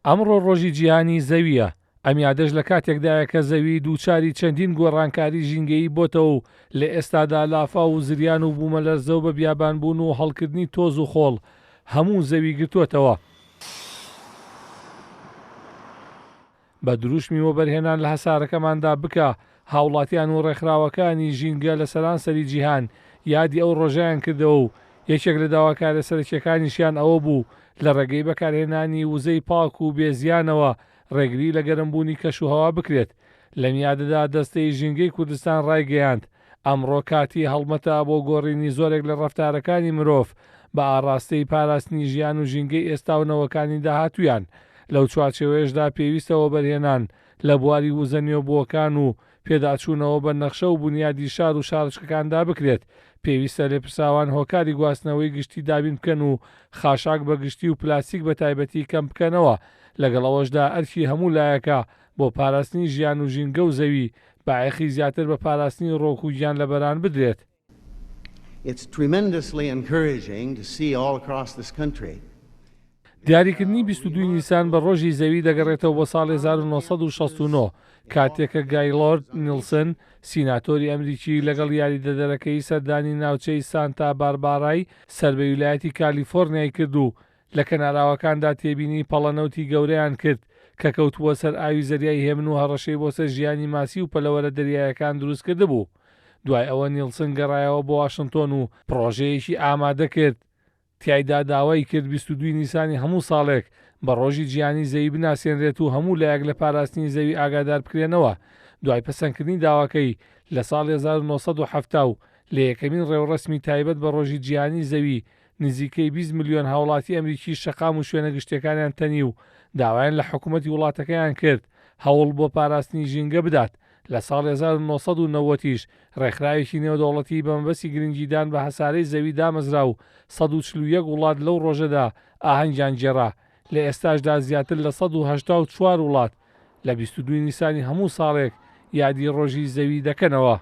ئەمڕۆ ڕۆژی جیهانی زەویە. ئەم یادەش لە کاتێکدایە کە زەوی دووچاری چەندین گۆڕانکاری ژینگەیی بۆتەوە و لە ئێستادا لافاو و زریان و بوومەلەرزە و بە بیابانبوون و هەڵکردنی تۆز و خۆڵ هەموو زەوی گرتووەتەوە. بە دروشمی وەبەرهێنان لە هەسارەکەماندا بکە هاوڵاتیان و ڕێکخراوەکانی ژینگە لە سەرانسەری جیهان یادی ئەو ڕۆژەیان کردەوە و یەکێک لە داواکارە سەرەکیەکانیشیان ئەوە بوو لە ڕێگەی بەکارهێنانی وزەی پاک و بێزیانەوە ڕێگری لە گەرمبوونی کەشوهەوا بکرێت. لە میادەدا دەستەی ژینگەی کوردستان ڕایگەیاند ئەمڕۆ کاتی هەڵمەتە بۆ گۆڕینی زۆرێک لە ڕەفتارەکانی مرۆڤ بە ئاڕاستەی پاراستنی ژیان و ژینگەی ئێستاونەوەکانی داهاتوویان. لەو چوارچێوەیەشدا پێویستەوە بەرهێنان لە بواری وزە نوێبووەکان و پێداچوونەوە بە نەخشە و بنیادی شار و شارچکەکاندا بکرێت. پێویستە لێپرساوان هۆکاری گواستنەوەی گشتی دابین بکەن و خاشاک بە گشتی و پلاسیک بە تایبەتی کەم بکەنەوە. لەگەڵەوەشدا ئەرکی هەموو لایەکە بۆ پاراستنی ژیان و ژینگە و زەوی باعەخی زیاتر بە پاراستنی ڕۆک و گیان لە بەران بدرێت. It's tremendously encouraging to see all across this country. دیاریکردنی 22 نیسان بە ڕۆژی زەوی دەگەڕێتەوە بۆ ساڵی 1969 کاتێکە گایلۆرد نیلسن سیناتۆری ئەمریکی لەگەڵ یاریدەدەرەکەی سەردانی ناوچەی سانتا باربارای سەر بە ویلایەتی کالیفۆرنیای کرد و لە کەناراوەکاندا تێبینی پەڵەنەوتی گەورەیان کرد کە کەوتووە سەر ئاوی زەریای هێمن و هەڕەشەی بۆ سەر ژیانی ماسی و پەلەوەرە دەریایەکان دروست کرده بوو. دوای ئەوە نیلسن گەڕایەوە بۆ واشنگتۆن و پرۆژەیەکی ئامادە کرد. تیایدا داوای کرد 22 نیسانی هەموو ساڵێک بە ڕۆژی جیهانی زەوی بناسیێنرێت و هەموو لایەک لە پاراستنی زەوی ئاگادار بکرێنەوە. دوای پەسەندکردنی داواکەی لە ساڵی 1970 و لە یەکەمین ڕێوەڕەسمی تایبەت بە ڕۆژی جیهانی زەوی نزیکەی 20 ملیۆن هاوڵاتی ئەمریکی شەقام و شوێنە گشتەکانیان تەنی و داوایان لە حکوومەتی وڵاتەکەیان کرد هەوڵ بۆ پاراستنی ژینگە بدات. لە ساڵ 1990ش ڕێکخراوێکی نێودەوڵەتی بە مەبەستی گرنگیدان بە هەسارەی زەوی دامەزرا و 141 وڵات لەو ڕۆژەدا ئاهەنگیان جێڕا. لە ئێستاشدا زیاتر لە 184 وڵات لە 22 نیسانی هەموو ساڵێک یادی ڕۆژی زەوی دەکەنەوە.